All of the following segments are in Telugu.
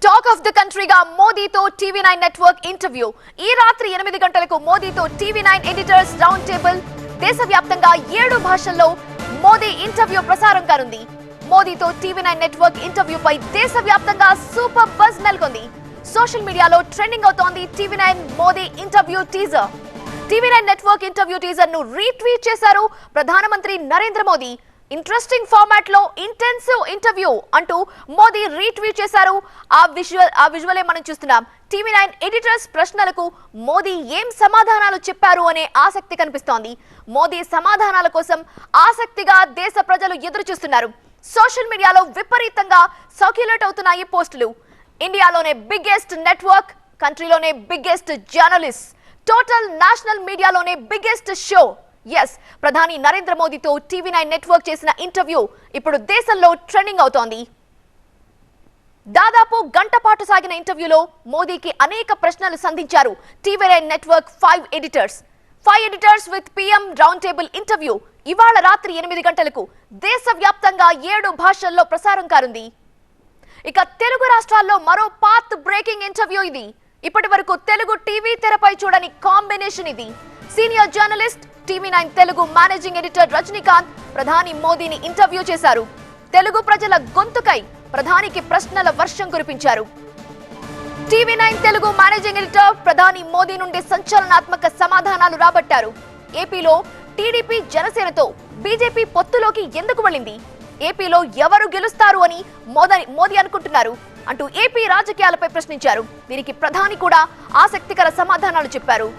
టాక్ ఆఫ్ ద కంట్రీగా మోదీతో టీవీ9 నెట్వర్క్ ఇంటర్వ్యూ. ఈ రాత్రి 8 గంటలకు మోదీతో టీవీ9 ఎడిటర్స్ రౌండ్ టేబుల్. దేశవ్యాప్తంగా 7 భాషల్లో మోదీ ఇంటర్వ్యూ ప్రసారం కానుంది. మోదీతో టీవీ9 నెట్వర్క్ ఇంటర్వ్యూపై దేశవ్యాప్తంగా సూపర్ బజ్ నెలకొంది. సోషల్ మీడియాలో ట్రెండింగ్ అవుతోంది TV9 Modi interview teaser. TV9 network interview teaser ను రీట్వీట్ చేశారు ప్రధానమంత్రి నరేంద్ర మోదీ. ఇంట్రెస్టింగ్ ఫార్మాట్ లో ఇంటెన్సివ్ ఇంటర్వ్యూ అంటూ మోదీ రీట్వీట్ చేశారు. ఆ విజువలే మనం చూస్తున్నాం. టీవీ9 ఎడిటర్స్ ప్రశ్నలకు మోదీ ఏం సమాధానాలు చెప్పారు అనే ఆసక్తి కనిపిస్తోంది. మోదీ సమాధానాల కోసం ఆసక్తిగా దేశ ప్రజలు ఎదురు చూస్తున్నారు. సోషల్ మీడియాలో విపరీతంగా సర్క్యులేట్ అవుతున్నాయి పోస్టులు. ఇండియాలోనే బిగ్గెస్ట్ నెట్వర్క్, కంట్రీలోనే బిగ్గెస్ట్ జర్నలిస్ట్, టోటల్ నేషనల్ మీడియాలోనే బిగ్గెస్ట్ షో. ఎస్, ప్రధాని నరేంద్ర మోదీతో టీవీ9 నెట్వర్క్ చేసిన ఇంటర్వ్యూ ఇప్పుడు దేశంలో ట్రెండింగ్ అవుతోంది. దాదాపు గంట పాటు సాగిన ఇంటర్వ్యూలో మోదీకి అనేక ప్రశ్నలు సంధించారు TV nine network 5 editors with PM round table interview ఇవాళ రాత్రి 8 గంటలకు దేశవ్యాప్తంగా 7 భాషల్లో ప్రసారం కానుంది. ఇక తెలుగు రాష్ట్రాల్లో మరో పాత్ బ్రేకింగ్ ఇంటర్వ్యూ ఇది. ఇప్పటి వరకు తెలుగు టీవీ తెరపై చూడని కాంబినేషన్ ఇది. Senior journalist, TV9 Telugu managing editor Rajinikanth ప్రధాని మోదీని ఇంటర్వ్యూ చేశారు. తెలుగు ప్రజల గొంతుకై ప్రధానికి ప్రశ్నల వర్షం కురిపించారు. టీవీ9 తెలుగు మేనేజింగ్ ఎడిటర్ ప్రధాని మోదీ నుండి సంచలనాత్మక సమాధానాలు రాబట్టారు. ఏపీలో టీడీపీ జనసేనతో బీజేపీ పొత్తులోకి ఎందుకు వెళ్ళింది, ఏపీలో ఎవరు గెలుస్తారు అని మోదీ అనుకుంటున్నారు అంటూ ఏపీ రాజకీయాలపై ప్రశ్నించారు. దీనికి ప్రధాని కూడా ఆసక్తికర సమాధానాలు చెప్పారు.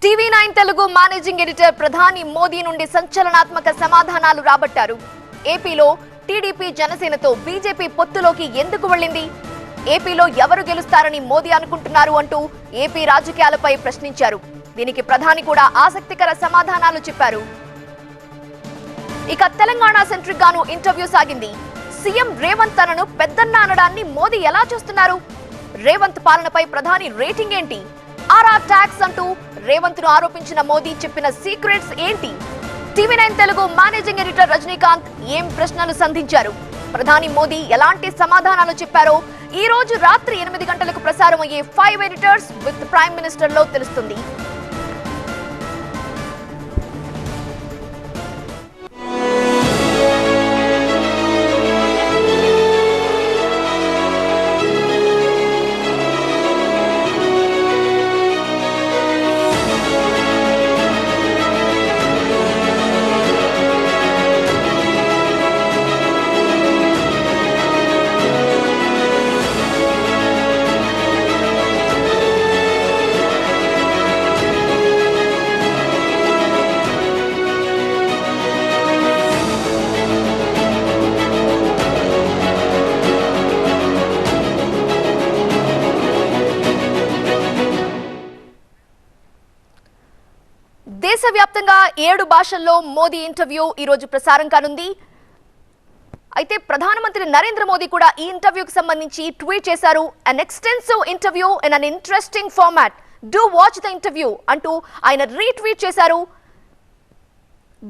టీవీ9 తెలుగు మేనేజింగ్ ఎడిటర్ ప్రధాని మోదీ నుండి సంచలనాత్మక సమాధానాలు రాబట్టారు. ఏపీలో టీడీపీ జనసేనతో బీజేపీ పొత్తులోకి ఎందుకు వెళ్ళింది, ఏపీలో ఎవరు గెలుస్తారని మోదీ అనుకుంటున్నారు అంటూ ఏపీ రాజకీయాలపై ప్రశ్నించారు. దీనికి ప్రధాని కూడా ఆసక్తికర సమాధానాలు చెప్పారు. ఇక తెలంగాణ సెంట్రిక్ గాను ఇంటర్వ్యూ సాగింది. సీఎం రేవంత్ తనను పెద్దన్న అనడాన్ని మోదీ ఎలా చూస్తున్నారు, రేవంత్ పాలనపై ప్రధాని రేటింగ్ ఏంటి, ఆర్ఆర్ ట్యాక్స్ అంటూ రేవంత్ ను ఆరోపించిన మోదీ చెప్పిన సీక్రెట్స్ ఏంటి, TV9 Telugu managing editor Rajinikanth ఏం ప్రశ్నలు సంధించారు, ప్రధాని మోదీ ఎలాంటి సమాధానాలు చెప్పారో ఈ రోజు రాత్రి 8 గంటలకు ప్రసారం అయ్యే 5 ఎడిటర్స్ విత్ ప్రైమ్ మినిస్టర్ లో తెలుస్తుంది. దేశవ్యాప్తంగా 7 భాషల్లో మోదీ ఇంటర్వ్యూ ఈ రోజు ప్రసారం కానుంది. అయితే ప్రధానమంత్రి నరేంద్ర మోదీ కూడా ఈ ఇంటర్వ్యూకి సంబంధించి ట్వీట్ చేశారు. An extensive interview in an interesting format, do watch the interview అంటూ ఆయన రీట్వీట్ చేశారు.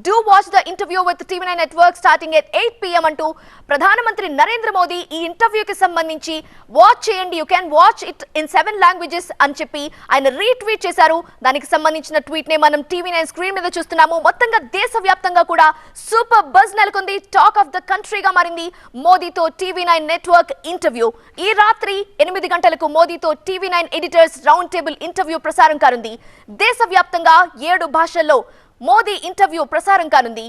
Do watch the interview with TV9 Network starting at 8 PM అంటూ ప్రధానమంత్రి నరేంద్ర మోదీ ఈ ఇంటర్వ్యూకి సంబంధించి వాచ్ చేయండి, you can watch it in 7 languages అని చెప్పి ఆయన రీట్వీట్ చేశారు. దానికి సంబంధించిన ట్వీట్ నే మనం టీవీ9 స్క్రీన్ మీద చూస్తున్నాము. మొత్తంగా దేశవ్యాప్తంగా కూడా సూపర్ బజ్ నెలకొంది. టాక్ ఆఫ్ ద కంట్రీగా మారింది మోదీతో టీవీ9 నెట్వర్క్ ఇంటర్వ్యూ. ఈ రాత్రి 8 గంటలకు మోదీతో TV9 editors round table interview ప్రసారం కానుంది. దేశవ్యాప్తంగా 7 భాషల్లో మోదీ ఇంటర్వ్యూ ప్రసారం కానుంది.